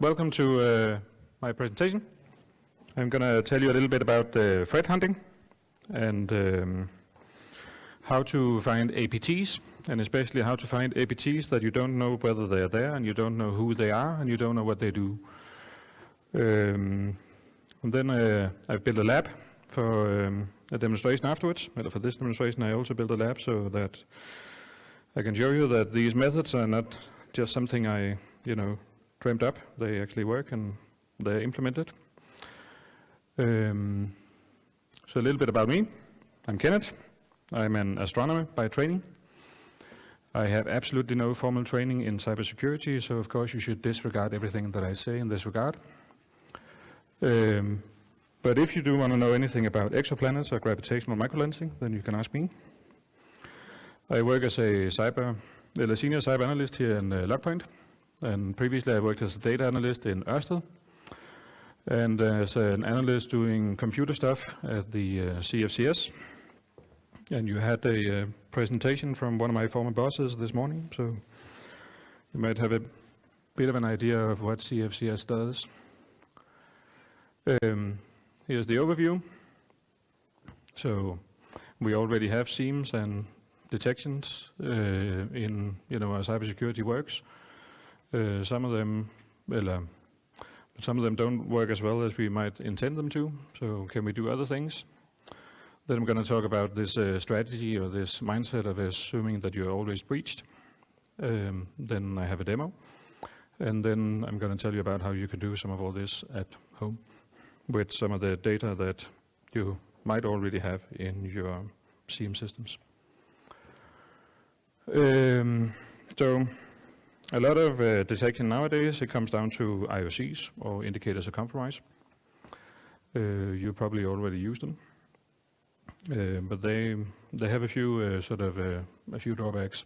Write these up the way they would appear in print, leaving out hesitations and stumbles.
welcome to my presentation. I'm going to tell you a little bit about threat hunting and how to find APTs, and especially how to find APTs that you don't know whether they are there, and you don't know who they are, and you don't know what they do. And then I've built a lab for a demonstration afterwards. For this demonstration, I also built a lab so that I can show you that these methods are not just something I, dreamt up. They actually work and they're implemented. So a little bit about me. I'm Kennett. I'm an astronomer by training. I have absolutely no formal training in cybersecurity, so of course you should disregard everything that I say in this regard. But if you do want to know anything about exoplanets or gravitational microlensing, then you can ask me. I work as a senior cyber analyst here in Logpoint, and previously I worked as a data analyst in Ørsted, and as an analyst doing computer stuff at the CFCS. And you had a presentation from one of my former bosses this morning, so you might have a bit of an idea of what CFCS does. Here's the overview. So we already have SIEMs and detections in our cybersecurity works. Some of them don't work as well as we might intend them to. So can we do other things? Then I'm going to talk about this strategy or this mindset of assuming that you're always breached. Then I have a demo. And then I'm going to tell you about how you can do some of all this at home with some of the data that you might already have in your SIEM systems. So a lot of detection nowadays, it comes down to IOCs, or indicators of compromise. You probably already use them. But they have a few a few drawbacks.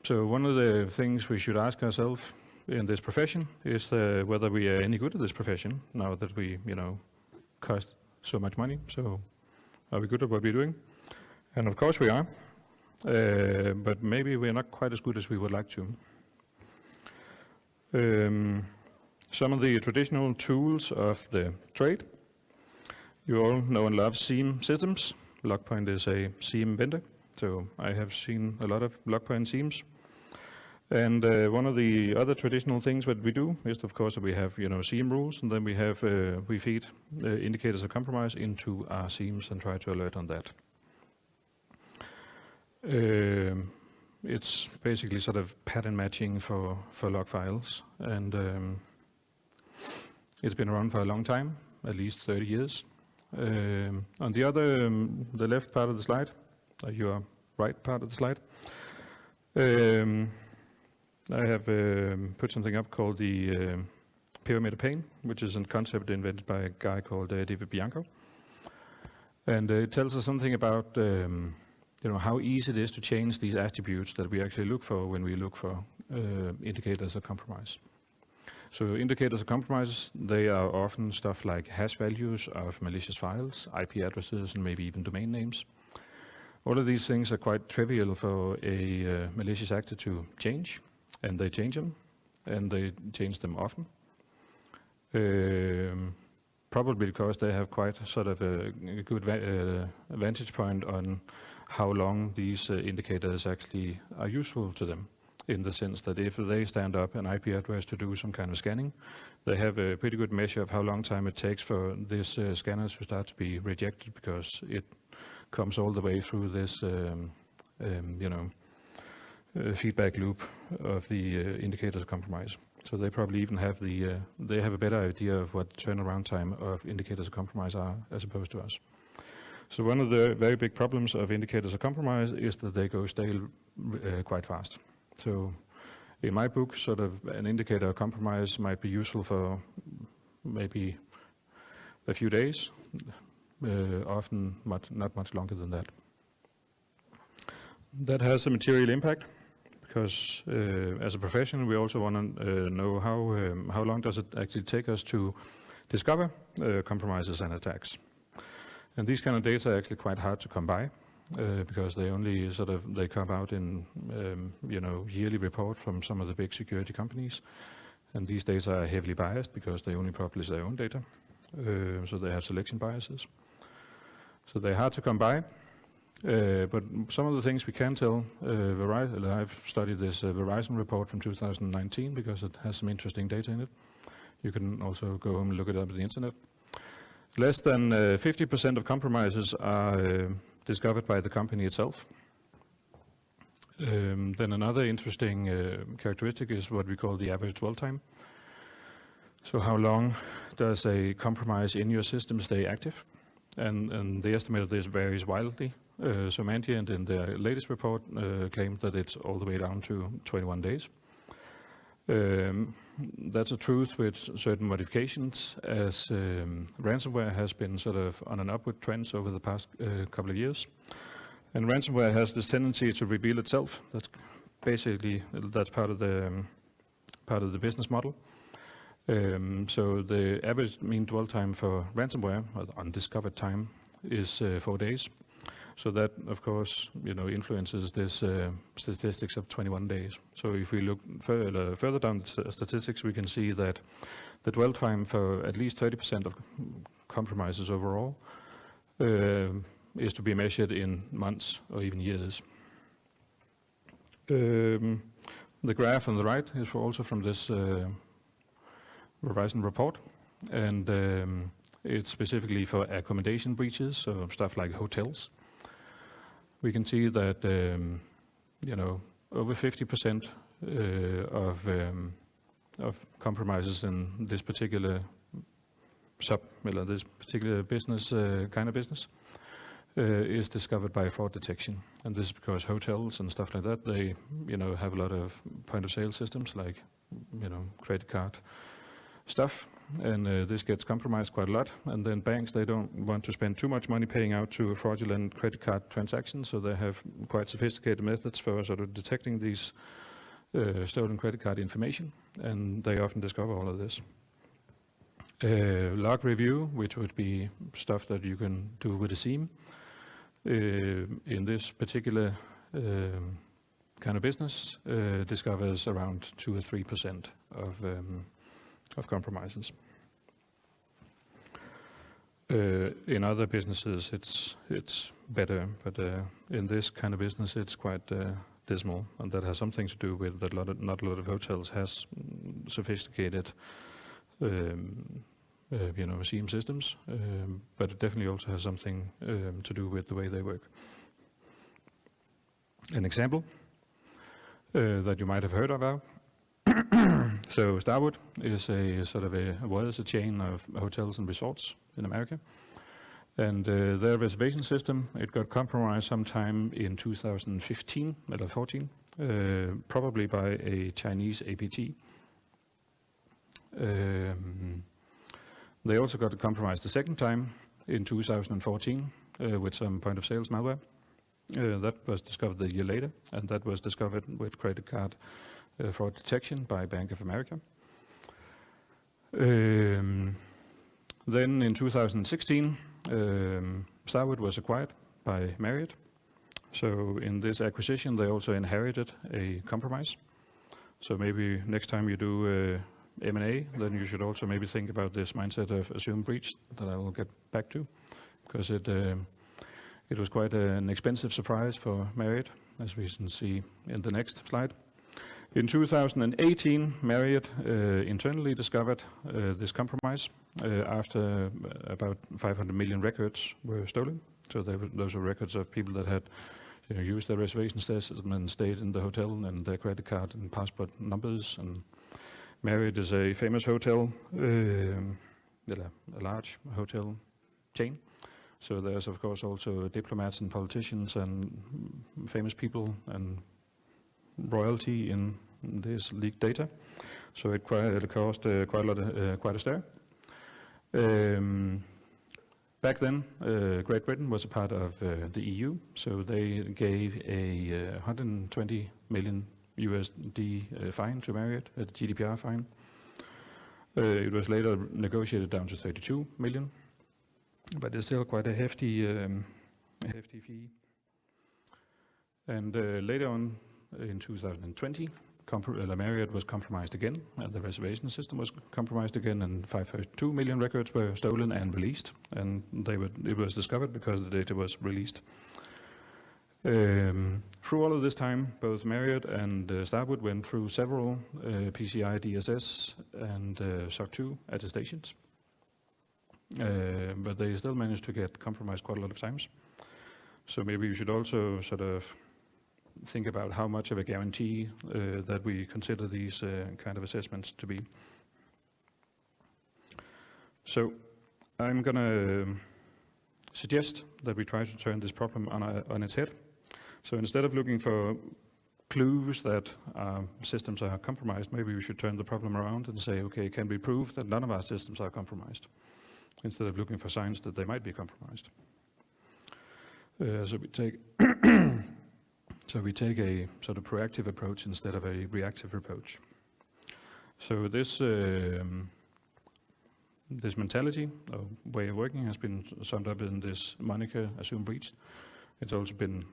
So one of the things we should ask ourselves in this profession is whether we are any good at this profession now that we cost so much money. So are we good at what we're doing? And of course we are, but maybe we're not quite as good as we would like to. Some of the traditional tools of the trade. You all know and love SIEM systems. Logpoint is a SIEM vendor, so I have seen a lot of Logpoint SIEMs. And one of the other traditional things that we do is, of course, that we have SIEM rules, and then we feed indicators of compromise into our SIEMs and try to alert on that. It's basically sort of pattern matching for log files, and it's been around for a long time, at least 30 years. On the left part of the slide, your right part of the slide, I have put something up called the pyramid of pain, which is a concept invented by a guy called David Bianco. And it tells us something about how easy it is to change these attributes that we actually look for when we look for indicators of compromise. So indicators of compromise, they are often stuff like hash values of malicious files, IP addresses, and maybe even domain names. All of these things are quite trivial for a malicious actor to change, and they change them, and they change them often. Probably because they have quite sort of a good vantage point on how long these indicators actually are useful to them, in the sense that if they stand up an IP address to do some kind of scanning, they have a pretty good measure of how long time it takes for this scanner to start to be rejected, because it comes all the way through this feedback loop of the indicators of compromise. So they probably even have they have a better idea of what turnaround time of indicators of compromise are as opposed to us. So one of the very big problems of indicators of compromise is that they go stale quite fast. So in my book, sort of an indicator of compromise might be useful for maybe a few days, often not much longer than that. That has a material impact, because as a profession, we also want to know how long does it actually take us to discover compromises and attacks. And these kind of data are actually quite hard to come by, because they only they come out in yearly report from some of the big security companies, And these data are heavily biased because they only publish their own data. So they have selection biases. So they're hard to come by. But some of the things we can tell, I've studied this Verizon report from 2019 because it has some interesting data in it. You can also go home and look it up on the internet. Less than 50% of compromises are discovered by the company itself. Then another interesting characteristic is what we call the average dwell time. So how long does a compromise in your system stay active? And the estimate of this varies wildly. So Mandiant in their latest report claimed that it's all the way down to 21 days. That's a truth with certain modifications, as ransomware has been sort of on an upward trend over the past couple of years. And ransomware has this tendency to reveal itself. That's basically, that's part of the business model. So the average mean dwell time for ransomware, or the undiscovered time, is 4 days. So that, of course, influences this statistics of 21 days. So if we look further down the statistics, we can see that the dwell time for at least 30% of compromises overall is to be measured in months or even years. The graph on the right is also from this Verizon report, and it's specifically for accommodation breaches, so stuff like hotels. We can see that over 50% of compromises in this particular this particular business kind of business is discovered by fraud detection, and this is because hotels and stuff like that, they have a lot of point of sale systems like credit card stuff, and this gets compromised quite a lot. And then banks, they don't want to spend too much money paying out to fraudulent credit card transactions, so they have quite sophisticated methods for sort of detecting these stolen credit card information, and they often discover all of this. Log review, which would be stuff that you can do with a SIEM, in this particular kind of business, discovers around 2 or 3% of compromises. In other businesses, it's better, but in this kind of business, it's quite dismal, and that has something to do with that not a lot of hotels has sophisticated, SIEM systems, but it definitely also has something to do with the way they work. An example that you might have heard about. So STARWOOD is was a chain of hotels and resorts in America, and their reservation system, it got compromised sometime in 2015 or 14, probably by a Chinese APT. They also got compromised the second time in 2014 with some point of sales malware. That was discovered a year later, and that was discovered with credit card fraud detection by Bank of America. Then in 2016, STARWOOD was acquired by MARRIOTT. So in this acquisition, they also inherited a compromise. So maybe next time you do M&A, then you should also maybe think about this mindset of assumed breach that I will get back to, because it was quite an expensive surprise for MARRIOTT, as we can see in the next slide. In 2018, MARRIOTT internally discovered this compromise after about 500 million records were stolen. So those were records of people that had used their reservation system and stayed in the hotel, and their credit card and passport numbers. And MARRIOTT is a famous hotel, a large hotel chain. So there's of course also diplomats and politicians and famous people and royalty in this leaked data, so it caused quite a stir. Back then, Great Britain was a part of the EU, so they gave a 120 million USD fine to MARRIOTT, a GDPR fine. It was later negotiated down to 32 million, but it's still quite a hefty fee. And later on, in 2020, MARRIOTT was compromised again, and the reservation system was compromised again, and 5.2 million records were stolen and released, and it was discovered because the data was released. Through all of this time, both MARRIOTT and STARWOOD went through several PCI DSS and SOC 2 attestations, but they still managed to get compromised quite a lot of times. So maybe you should also sort of think about how much of a guarantee that we consider these kind of assessments to be. So I'm going to suggest that we try to turn this problem on its head. So instead of looking for clues that systems are compromised, maybe we should turn the problem around and say, okay, can we prove that none of our systems are compromised, instead of looking for signs that they might be compromised. So we take a sort of proactive approach instead of a reactive approach. So this mentality or way of working has been summed up in this moniker, assume breached. It's also been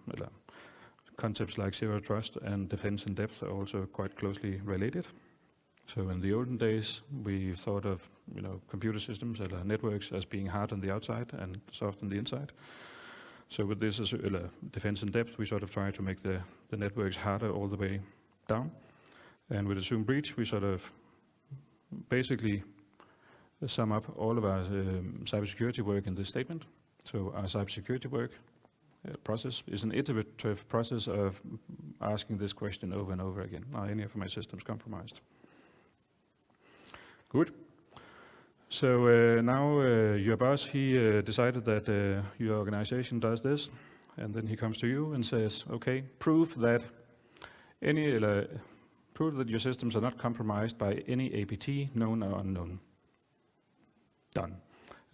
concepts like zero trust and defense in depth are also quite closely related. So in the olden days, we thought of computer systems or networks as being hard on the outside and soft on the inside. So with this defense in depth, we sort of try to make the networks harder all the way down. And with assume breach, we sort of basically sum up all of our cybersecurity work in this statement. So our cybersecurity work process is an iterative process of asking this question over and over again. Are any of my systems compromised? Good. So now your boss, he decided that your organization does this, and then he comes to you and says, okay, prove that your systems are not compromised by any APT, known or unknown. Done.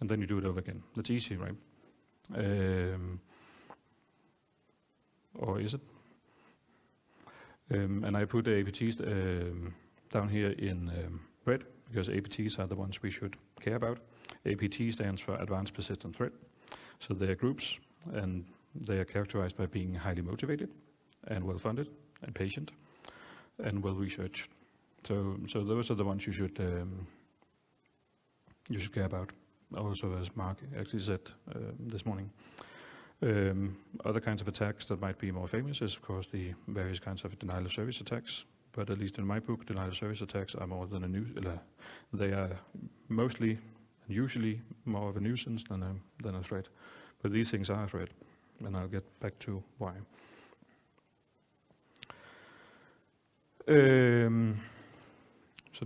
And then you do it over again. That's easy, right? Or is it? And I put the APTs down here in red, because APTs are the ones we should care about. APT stands for Advanced Persistent Threat. So they are groups, and they are characterized by being highly motivated and well-funded and patient and well-researched. So those are the ones you should care about. Also, as Mark actually said this morning. Other kinds of attacks that might be more famous is, of course, the various kinds of denial of service attacks. But at least in my book, denial of service attacks are more than they are mostly and usually more of a nuisance than a threat. But these things are a threat, and I'll get back to why. So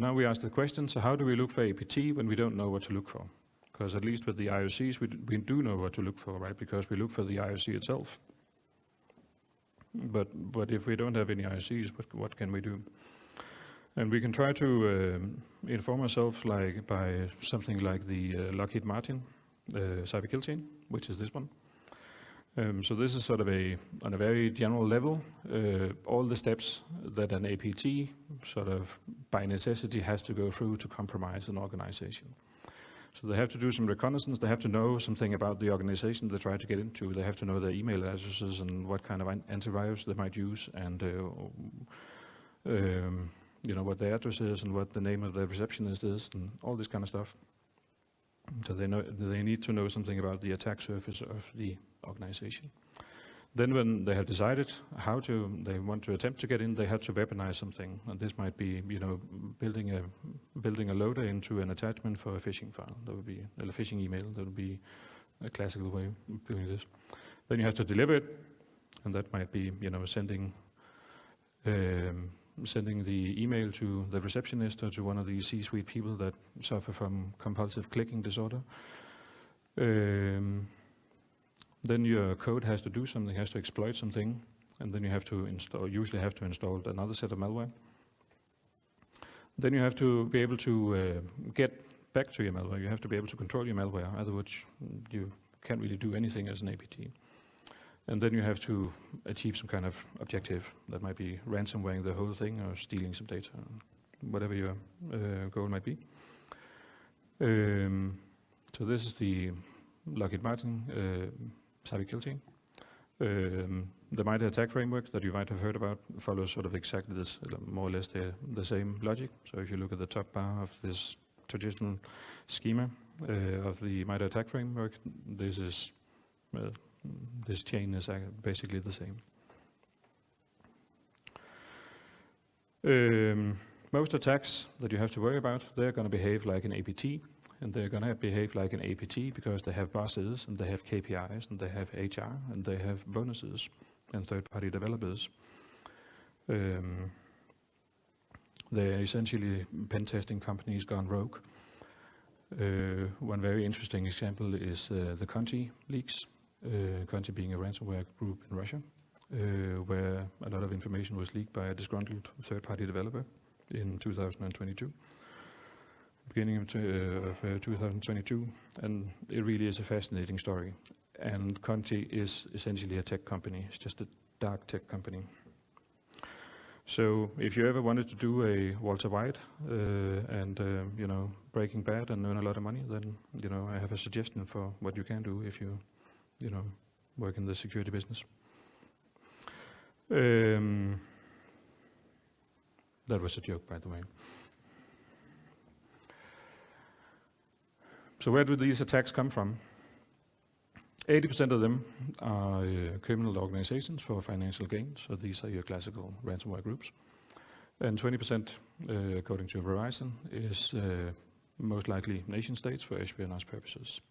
now we ask the question, so how do we look for APT when we don't know what to look for? Because at least with the IOCs, we do know what to look for, right? Because we look for the IOC itself. But if we don't have any IOCs, what can we do? And we can try to inform ourselves by something like the Lockheed Martin cyber kill chain, which is this one. So this is sort of on a very general level, all the steps that an APT sort of by necessity has to go through to compromise an organization. So they have to do some reconnaissance, they have to know something about the organization they try to get into, they have to know their email addresses and what kind of antivirus they might use, and what their address is and what the name of the receptionist is and all this kind of stuff. So they need to know something about the attack surface of the organization. Then when they have decided they want to attempt to get in, they have to weaponize something. And this might be, building a loader into an attachment for a phishing file. That would be a phishing email. That would be a classical way of doing this. Then you have to deliver it, and that might be, sending the email to the receptionist or to one of the C-suite people that suffer from compulsive clicking disorder. Then your code has to do something, has to exploit something, and then you have to usually have to install another set of malware. Then you have to be able to get back to your malware. You have to be able to control your malware, otherwise you can't really do anything as an APT. And then you have to achieve some kind of objective. That might be ransomwaring the whole thing or stealing some data, whatever your goal might be. So this is the Lockheed Martin cyber kill chain. The MITRE attack framework that you might have heard about follows sort of exactly this, more or less the same logic. So if you look at the top bar of this traditional schema of the MITRE attack framework, this chain is basically the same. Most attacks that you have to worry about, they're going to behave like an APT, and they're going to behave like an APT because they have bosses, and they have KPIs, and they have HR, and they have bonuses, and third-party developers. They're essentially pen testing companies gone rogue. One very interesting example is the Conti leaks, Conti being a ransomware group in Russia, where a lot of information was leaked by a disgruntled third-party developer in 2022, beginning of 2022, and it really is a fascinating story. And Conti is essentially a tech company. It's just a dark tech company. So if you ever wanted to do a Walter White and Breaking Bad and earn a lot of money, then I have a suggestion for what you can do if you work in the security business. That was a joke, by the way. So where do these attacks come from? 80% of them are criminal organizations for financial gain. So these are your classical ransomware groups. And 20%, according to Verizon, is most likely nation states for espionage purposes.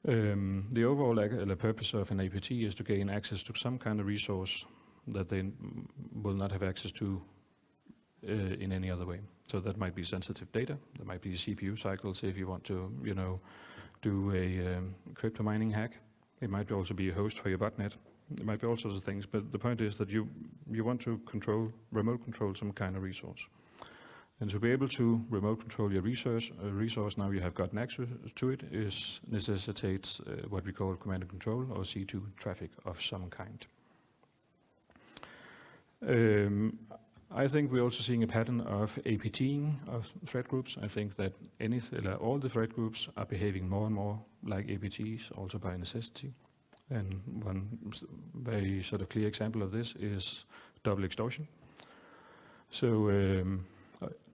The overall purpose of an APT is to gain access to some kind of resource that they will not have access to in any other way. So that might be sensitive data, that might be CPU cycles if you want to, do a crypto mining hack. It might also be a host for your botnet. It might be all sorts of things, but the point is that you want to remote control some kind of resource. And to be able to remote control your resource now you have gotten access to it, necessitates what we call command and control or C2 traffic of some kind. I think we're also seeing a pattern of APTing of threat groups. I think that all the threat groups are behaving more and more like APTs, also by necessity. And one very sort of clear example of this is double extortion. So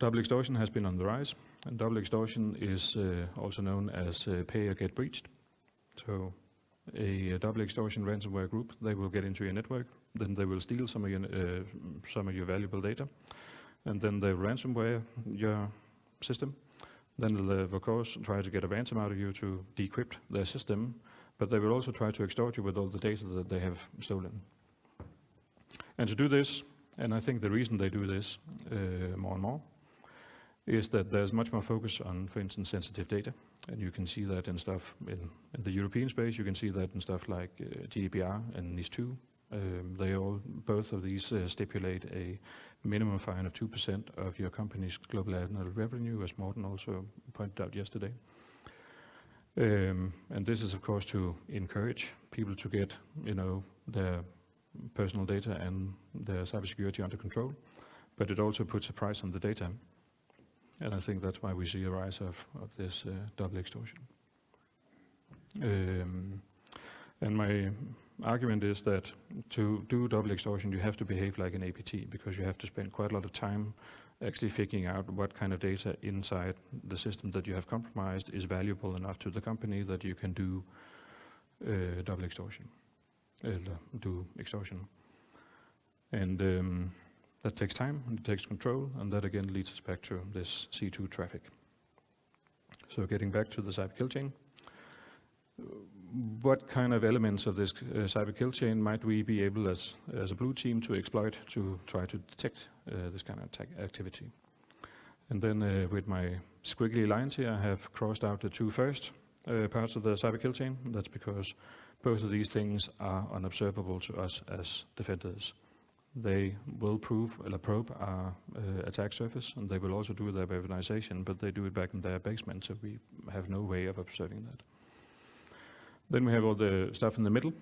double extortion has been on the rise, and double extortion is also known as pay or get breached. So a double extortion ransomware group, they will get into your network, then they will steal some of your valuable data, and then they ransomware your system. Then they'll of course try to get a ransom out of you to decrypt their system, but they will also try to extort you with all the data that they have stolen. And to do this, and I think the reason they do this more and more, is that there's much more focus on, for instance, sensitive data. And you can see that in stuff in the European space. You can see that in stuff like GDPR and NIS2. Both of these stipulate a minimum fine of 2% of your company's global annual revenue, as Morten also pointed out yesterday. And this is, of course, to encourage people to get, their personal data and their cybersecurity under control. But it also puts a price on the data. And I think that's why we see a rise of this double extortion. And my argument is that to do double extortion, you have to behave like an APT, because you have to spend quite a lot of time actually figuring out what kind of data inside the system that you have compromised is valuable enough to the company that you can do double extortion, do extortion. And that takes time, and it takes control, and that again leads us back to this C2 traffic. So getting back to the cyber kill chain, what kind of elements of this cyber kill chain might we be able as a blue team to exploit to try to detect this kind of attack activity? And then with my squiggly lines here, I have crossed out the two first parts of the cyber kill chain. That's because both of these things are unobservable to us as defenders. They will probe our attack surface, and they will also do their weaponization, but they do it back in their basement, so we have no way of observing that. Then we have all the stuff in the middle.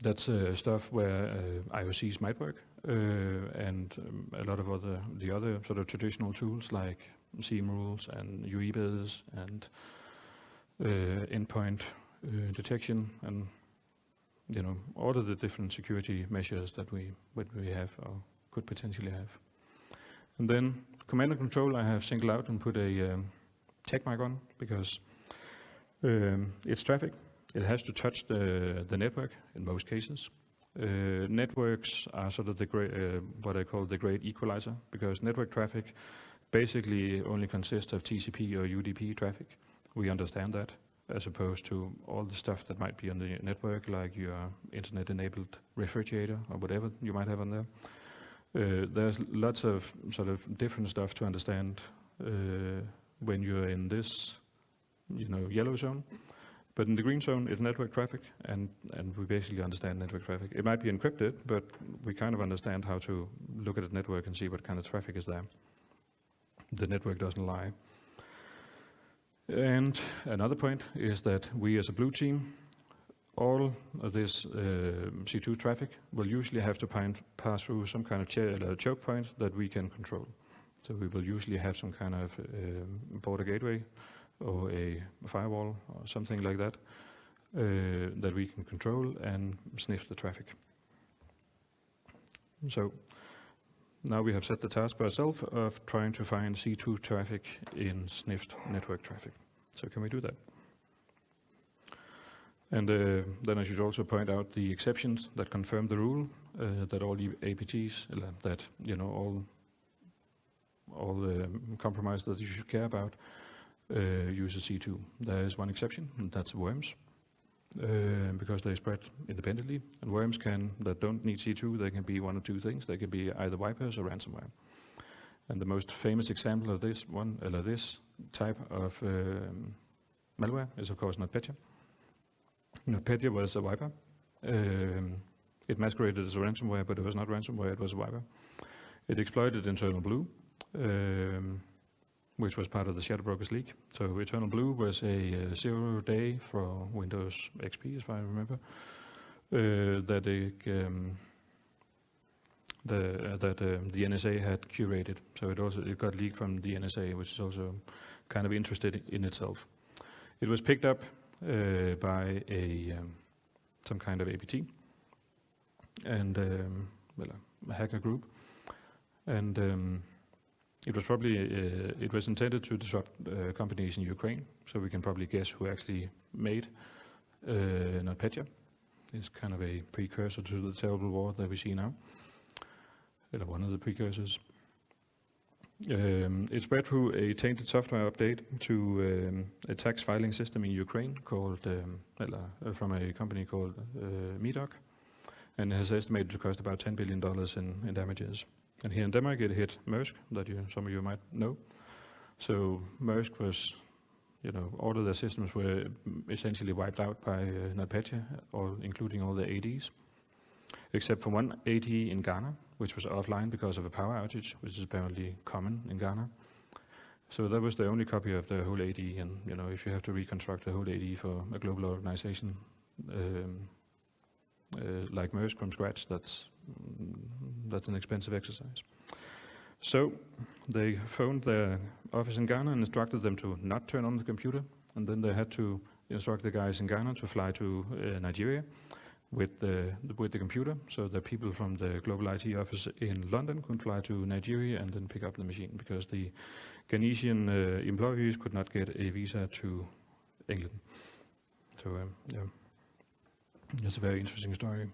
That's stuff where IOCs might work, and a lot of the other sort of traditional tools like SIEM rules and UEBIS and endpoint detection and all of the different security measures that we have or could potentially have. And then command and control I have singled out and put a check mark on because it's traffic. It has to touch the network in most cases. Networks are sort of what I call the great equalizer, because network traffic basically only consists of TCP or UDP traffic. We understand that, as opposed to all the stuff that might be on the network, like your internet-enabled refrigerator or whatever you might have on there. There's lots of sort of different stuff to understand when you're in this, yellow zone. But in the green zone, it's network traffic, and we basically understand network traffic. It might be encrypted, but we kind of understand how to look at the network and see what kind of traffic is there. The network doesn't lie. And another point is that we as a blue team, all of this C2 traffic will usually have to pass through some kind of choke point that we can control. So we will usually have some kind of border gateway or a firewall or something like that that we can control and sniff the traffic. So now we have set the task by ourselves of trying to find C2 traffic in sniffed network traffic. So can we do that? And then I should also point out the exceptions that confirm the rule that all the APTs, that all the compromise that you should care about uses C2. There is one exception, and that's worms, because they spread independently. And worms that don't need C2, they can be one of two things. They can be either wipers or ransomware. And the most famous example of this type of malware is, of course, NotPetya. NotPetya was a wiper. It masqueraded as a ransomware, but it was not ransomware, it was a wiper. It exploited Internal Blue, which was part of the Shadowbrokers leak. So Eternal Blue was a 0-day for Windows XP, if I remember, that the NSA had curated. So it got leaked from the NSA, which is also kind of interested in itself. It was picked up by some kind of APT and a hacker group, and it was intended to disrupt companies in Ukraine. So we can probably guess who actually made NotPetya. It's kind of a precursor to the terrible war that we see now. One of the precursors. It spread through a tainted software update to a tax filing system in Ukraine called, from a company called MARRIOTT, and it has estimated to cost about $10 billion in damages. And here in Denmark, it hit Maersk, that some of you might know. So Maersk was, all of their systems were essentially wiped out by NotPetya, including all the ADs, except for one AD in Ghana, which was offline because of a power outage, which is apparently common in Ghana. So that was the only copy of the whole AD, and if you have to reconstruct the whole AD for a global organization like Maersk from scratch, that's an expensive exercise. So they phoned their office in Ghana and instructed them to not turn on the computer, and then they had to instruct the guys in Ghana to fly to Nigeria with the computer, so the people from the global IT office in London could fly to Nigeria and then pick up the machine, because the Ghanesian employees could not get a visa to England. So it's a very interesting story.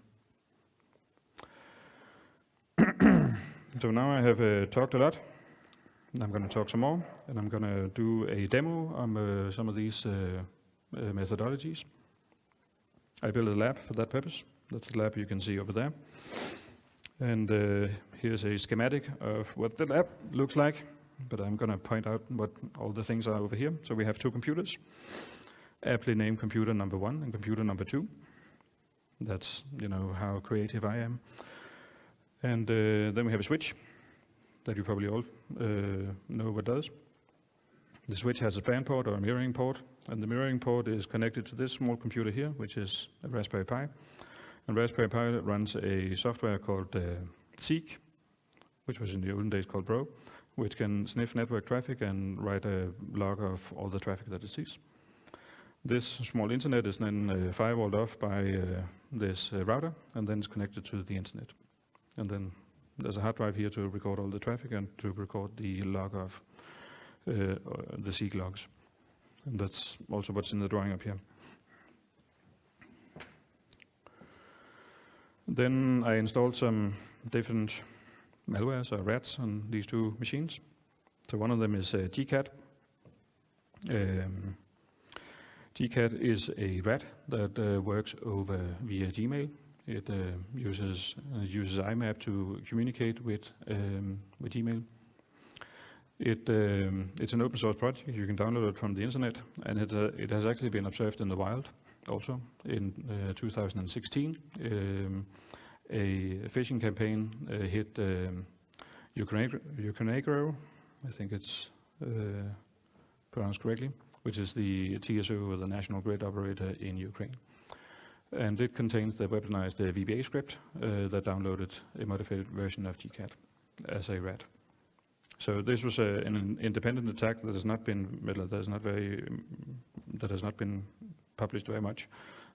So now I have talked a lot, and I'm going to talk some more, and I'm going to do a demo on some of these methodologies. I built a lab for that purpose. That's the lab you can see over there. And here's a schematic of what the lab looks like, but I'm going to point out what all the things are over here. So we have two computers, aptly named computer number 1 and computer number 2. That's, how creative I am. And then we have a switch that you probably all know what does. The switch has a span port or a mirroring port, and the mirroring port is connected to this small computer here, which is a Raspberry Pi. And Raspberry Pi runs a software called ZEEK, which was in the olden days called Bro, which can sniff network traffic and write a log of all the traffic that it sees. This small internet is then firewalled off by this router, and then it's connected to the internet. And then there's a hard drive here to record all the traffic and to record the log of the ZEEK logs. And that's also what's in the drawing up here. Then I installed some different malwares or rats on these two machines. So one of them is GCAT. GCAT is a rat that works over via Gmail. It uses IMAP to communicate with Gmail. It's an open source project. You can download it from the internet, and it has actually been observed in the wild also. In 2016, a phishing campaign hit Ucronegro, I think it's pronounced correctly, which is the TSO, or the national grid operator in Ukraine. And it contains the weaponized VBA script that downloaded a modified version of GCAT as a rat. So this was an independent attack that has not been published very much,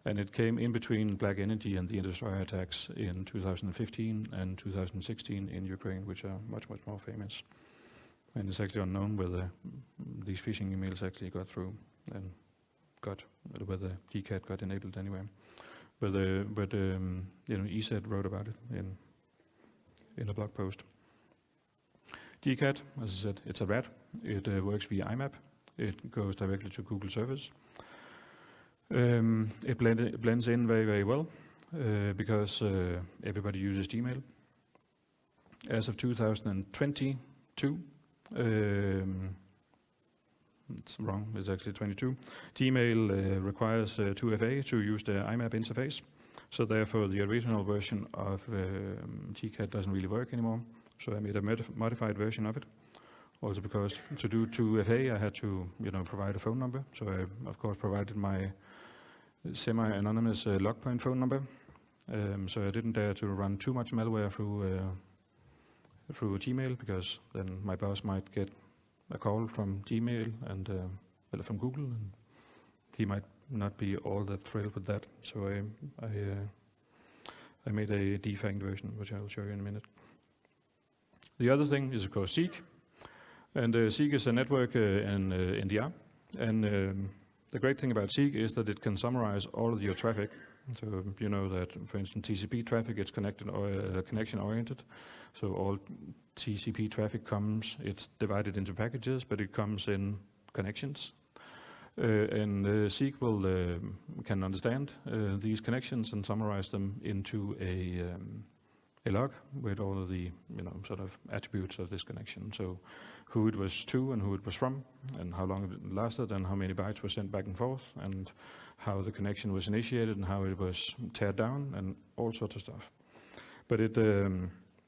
and it came in between Black Energy and the Destroyer attacks in 2015 and 2016 in Ukraine, which are much more famous. And it's actually unknown whether these phishing emails actually got through and whether GCAT got enabled anyway. But ESET wrote about it in a blog post. GCAT, as I said, it's a rat. It works via IMAP. It goes directly to Google servers. It blends in very well because everybody uses Gmail. As of 2022, it's wrong, it's actually 22. Gmail requires 2FA to use the IMAP interface. So therefore the original version of GCAT doesn't really work anymore. So I made a modified version of it. Also because to do 2FA I had to provide a phone number. So I of course provided my semi-anonymous log point phone number. So I didn't dare to run too much malware through Gmail, because then my boss might get a call from Gmail and from Google, and he might not be all that thrilled with that. So I made a defanged version, which I will show you in a minute. The other thing is of course ZEEK, and ZEEK is a network in NDR, and the great thing about ZEEK is that it can summarize all of your traffic. So you know that, for instance, TCP traffic is connection oriented. So all TCP traffic it's divided into packages, but it comes in connections. And ZEEK can understand these connections and summarize them into a log with all of the sort of attributes of this connection. So who it was to and who it was from, and how long it lasted, and how many bytes were sent back and forth, and how the connection was initiated, and how it was teared down, and all sorts of stuff. But it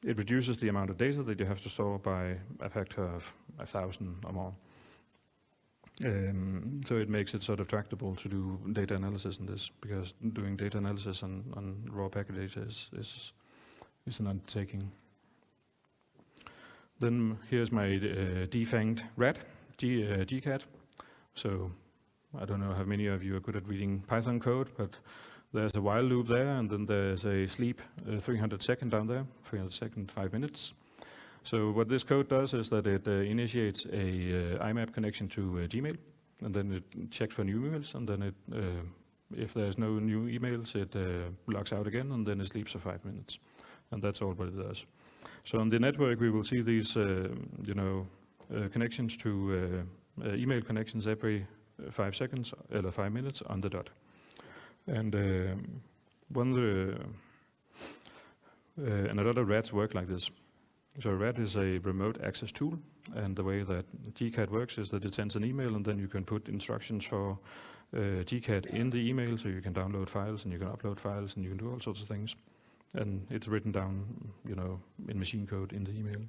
reduces the amount of data that you have to store by a factor of 1,000 or more. So it makes it sort of tractable to do data analysis in this, because doing data analysis on raw packet data is an undertaking. Then here's my defanged rat, GCAT. So I don't know how many of you are good at reading Python code, but there's a while loop there, and then there's a sleep 300 second down there, 300 second, 5 minutes. So what this code does is that it initiates a IMAP connection to Gmail, and then it checks for new emails, and then if there's no new emails, it logs out again, and then it sleeps for 5 minutes. And that's all what it does. So on the network, we will see these, connections to email connections every 5 seconds, or 5 minutes on the dot. And and a lot of rats work like this. So a rat is a remote access tool, and the way that GCAT works is that it sends an email, and then you can put instructions for GCAT in the email, so you can download files, and you can upload files, and you can do all sorts of things. And it's written down, in machine code in the email.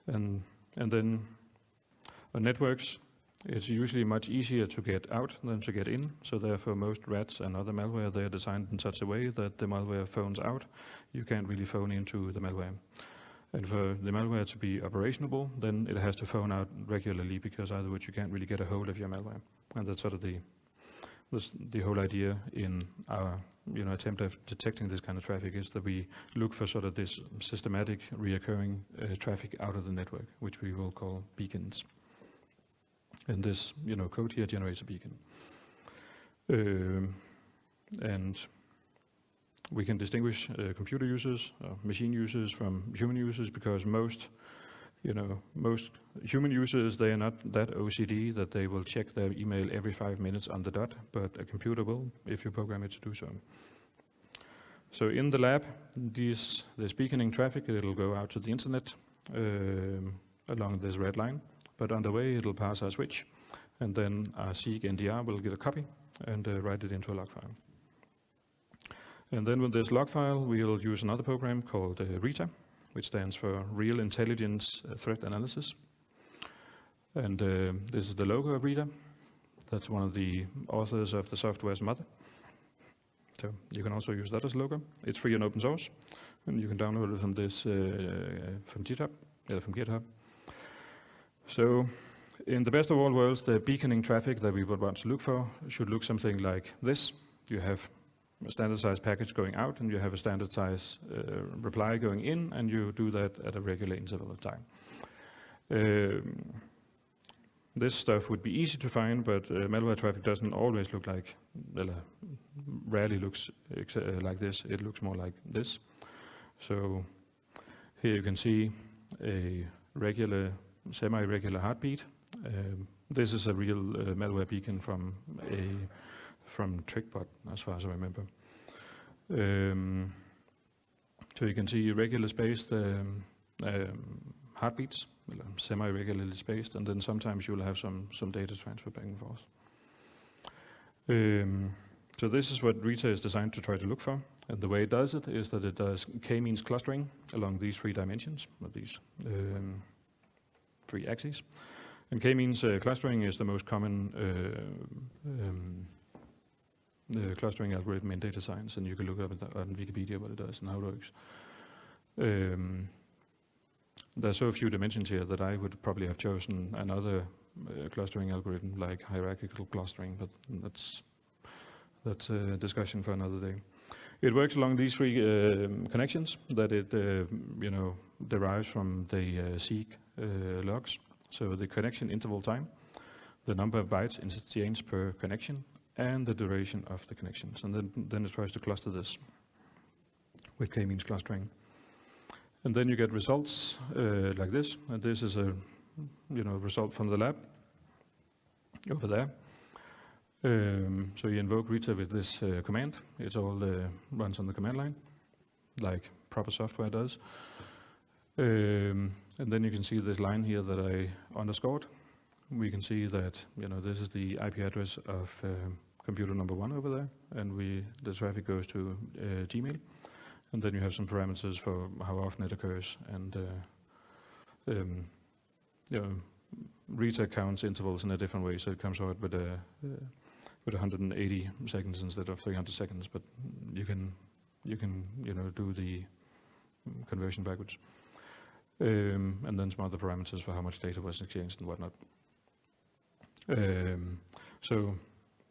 And then on networks, it's usually much easier to get out than to get in. So therefore, most rats and other malware, they are designed in such a way that the malware phones out. You can't really phone into the malware. And for the malware to be operationable, then it has to phone out regularly, because otherwise you can't really get a hold of your malware. And that's sort of the whole idea in our attempt at detecting this kind of traffic is that we look for sort of this systematic reoccurring traffic out of the network, which we will call beacons. And this code here generates a beacon. And we can distinguish computer users, machine users from human users, because most human users, they are not that OCD that they will check their email every 5 minutes on the dot, but a computer will if you program it to do so. So in the lab, this beaconing traffic, it'll go out to the internet along this red line, but on the way it'll pass our switch, and then our ZEEK NDR will get a copy and write it into a log file. And then with this log file, we'll use another program called RITA, which stands for Real Intelligence Threat Analysis. And this is the logo of RITA. That's one of the authors of the software's mother. So you can also use that as a logo. It's free and open source, and you can download it from this from GitHub. So in the best of all worlds, the beaconing traffic that we would want to look for should look something like this. You have a standard size package going out, and you have a standard size reply going in, and you do that at a regular interval of time. This stuff would be easy to find, but malware traffic doesn't always look like, rarely looks like this. It looks more like this. So here you can see a regular, semi-regular heartbeat. This is a real malware beacon from TrickBot, as far as I remember. So you can see regular spaced heartbeats, semi-regularly spaced, and then sometimes you'll have some data transfer back and forth. So this is what RITA is designed to try to look for, and the way it does it is that it does k-means clustering along these 3 dimensions, or these 3 axes. And k-means clustering is the most common clustering algorithm in data science, and you can look up on Wikipedia what it does and how it works. There's so few dimensions here that I would probably have chosen another clustering algorithm like hierarchical clustering, but that's a discussion for another day. It works along these 3 connections that it derives from the ZEEK logs. So the connection interval time, the number of bytes interchanged per connection, and the duration of the connections. And then it tries to cluster this with k-means clustering. And then you get results like this. And this is a result from the lab over there. So you invoke RITA with this command. It all runs on the command line, like proper software does. And then you can see this line here that I underscored. We can see that this is the IP address of computer number 1 over there, and the traffic goes to Gmail. And then you have some parameters for how often it occurs, and RITA counts intervals in a different way, so it comes out with 180 seconds instead of 300 seconds. But you can do the conversion backwards. And then some other parameters for how much data was exchanged and whatnot. So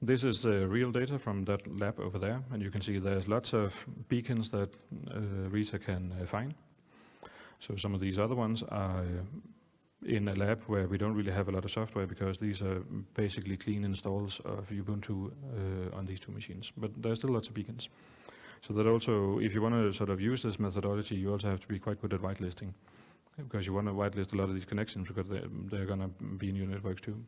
this is real data from that lab over there, and you can see there's lots of beacons that RITA can find. So some of these other ones are in a lab where we don't really have a lot of software, because these are basically clean installs of Ubuntu on these 2 machines. But there's still lots of beacons. So that also, if you want to sort of use this methodology, you also have to be quite good at whitelisting, because you want to whitelist a lot of these connections, because they're going to be in your networks too,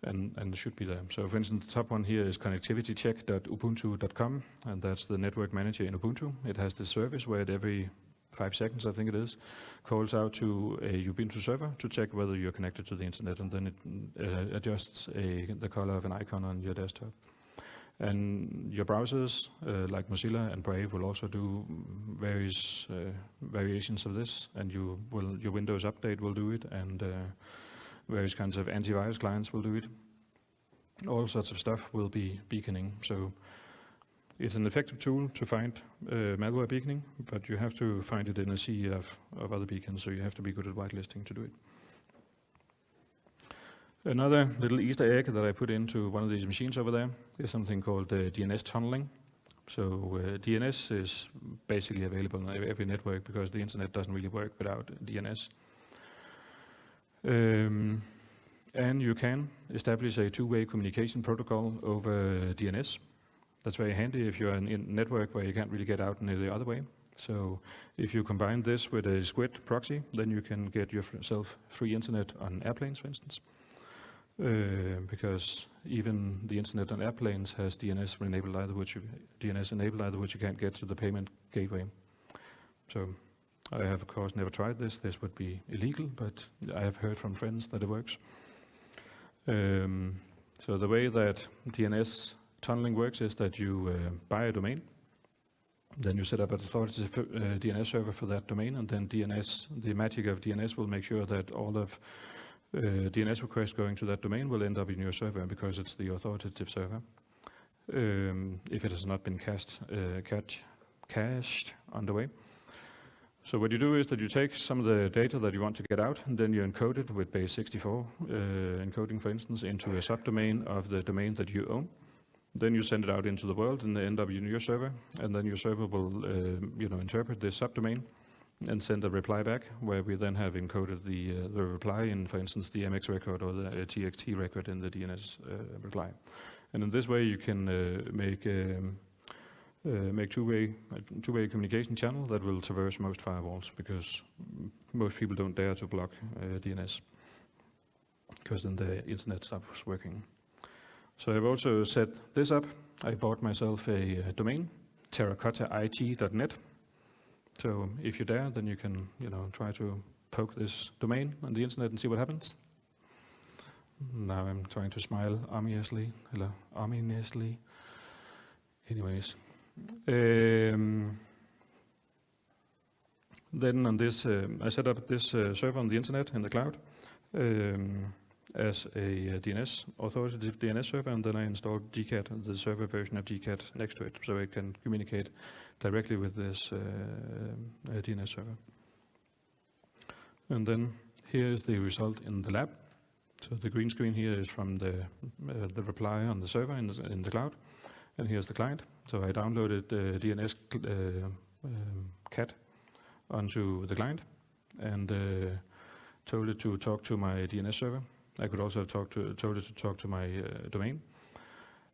and it should be there. So for instance, the top one here is connectivitycheck.ubuntu.com, and that's the network manager in Ubuntu. It has this service where it every 5 seconds, I think it is, calls out to a Ubuntu server to check whether you're connected to the internet, and then it adjusts the color of an icon on your desktop. And your browsers, like Mozilla and Brave, will also do various variations of this, and your Windows Update will do it, and various kinds of antivirus clients will do it. All sorts of stuff will be beaconing. So it's an effective tool to find malware beaconing, but you have to find it in a sea of other beacons, so you have to be good at whitelisting to do it. Another little Easter egg that I put into one of these machines over there is something called DNS tunneling. So DNS is basically available on every network because the internet doesn't really work without DNS. And you can establish a two-way communication protocol over DNS. That's very handy if you're in a network where you can't really get out any other way. So if you combine this with a SQUID proxy, then you can get yourself free internet on airplanes, for instance. Because even the internet on airplanes has DNS enabled either, which you can't get to the payment gateway. So I have, of course, never tried this. This would be illegal, but I have heard from friends that it works. So the way that DNS tunneling works is that you buy a domain, then you set up an authoritative DNS server for that domain, and then the magic of DNS will make sure that all of DNS requests going to that domain will end up in your server because it's the authoritative server. If it has not been cached on the way. So what you do is that you take some of the data that you want to get out, and then you encode it with base 64 encoding, for instance, into a subdomain of the domain that you own. Then you send it out into the world, and they end up in your server, and then your server will, interpret this subdomain and send a reply back, where we then have encoded the reply in, for instance, the MX record or the TXT record in the DNS reply. And in this way, you can make two-way communication channel that will traverse most firewalls, because most people don't dare to block DNS, because then the internet stops working. So I've also set this up. I bought myself a domain, terracottaIT.net. So if you're there, then you can, try to poke this domain on the internet and see what happens. Now I'm trying to smile ominously. Anyways. Then on this, I set up this server on the internet in the cloud as a authoritative DNS server, and then I installed GCAT, the server version of GCAT next to it, so it can communicate directly with this DNS server. And then here is the result in the lab. So the green screen here is from the reply on the server in the cloud, and here's the client. So I downloaded DNS cat onto the client and told it to talk to my DNS server. I could also have told it to talk to my domain.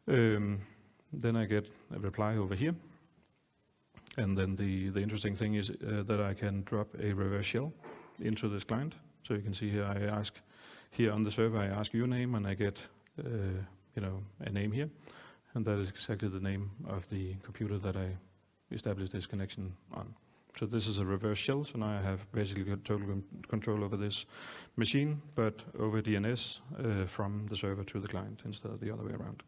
Then I get a reply over here. And then the interesting thing is that I can drop a reverse shell into this client. So you can see here, I ask here on the server, I ask your name, and I get a name here. And that is exactly the name of the computer that I established this connection on. So this is a reverse shell, so now I have basically got total control over this machine, but over DNS from the server to the client instead of the other way around.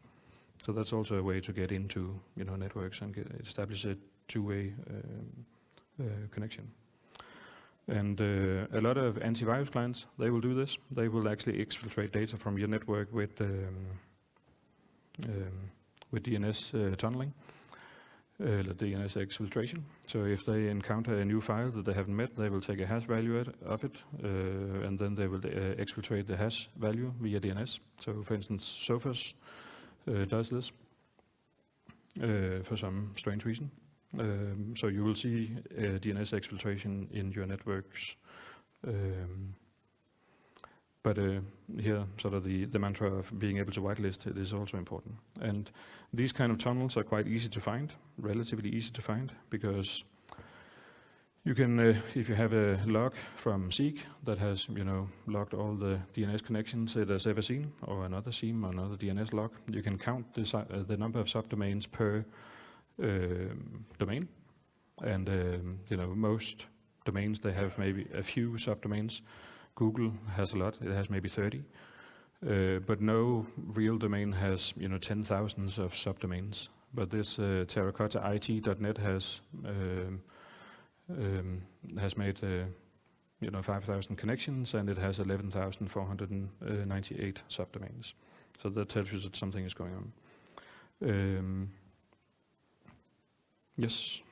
So that's also a way to get into networks and establish a two-way connection. And a lot of antivirus clients, they will do this. They will actually exfiltrate data from your network with DNS tunneling. DNS exfiltration. So if they encounter a new file that they haven't met, they will take a hash value of it, and then they will exfiltrate the hash value via DNS. So for instance, Sophos does this for some strange reason. So you will see DNS exfiltration in your networks. But here, sort of the mantra of being able to whitelist it is also important. And these kind of tunnels are quite easy to find, relatively easy to find, because you can, if you have a log from ZEEK that has, logged all the DNS connections it has ever seen, or another SIEM or another DNS log, you can count the number of subdomains per domain. And, most domains, they have maybe a few subdomains. Google has a lot, it has maybe 30, but no real domain has, 10,000s of subdomains. But this terracottaIT.net has made, 5,000 connections, and it has 11,498 subdomains. So that tells you that something is going on. Yes.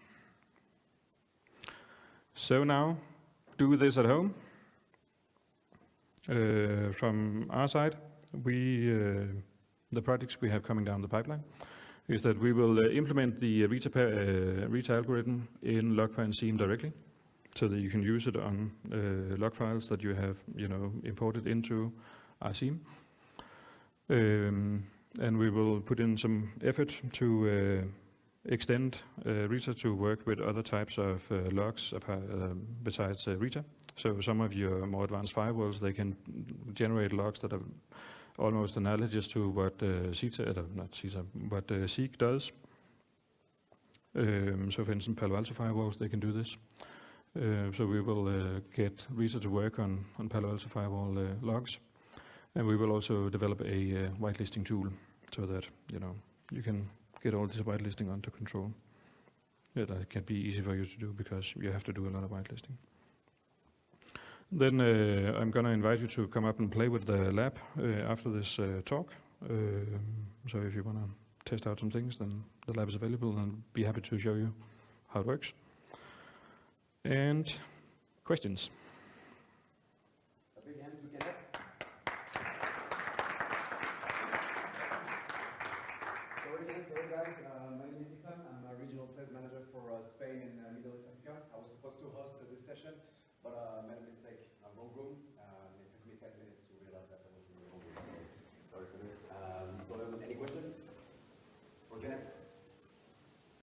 So now, do this at home. From our side, the projects we have coming down the pipeline is that we will implement the RITA algorithm in logfile and seam directly, so that you can use it on log files that you have, imported into RSeam. And we will put in some effort to extend RITA to work with other types of logs besides RITA. So some of your more advanced firewalls, they can generate logs that are almost analogous to what ZEEK does. So for instance, Palo Alto firewalls, they can do this. So we will get RITA to work on Palo Alto firewall logs. And we will also develop a whitelisting tool so that, you can get all this whitelisting under control. Yeah, that can be easy for you to do because you have to do a lot of whitelisting. Then I'm going to invite you to come up and play with the lab after this talk. So if you want to test out some things, then the lab is available and I'll be happy to show you how it works. And questions? A big hand to Kennett. Sorry guys, my name is Nissan. I'm a regional sales manager for Spain and Middle East Africa. I was supposed to host this session, but I made a mistake. I'm wrong room. It took me 10 minutes.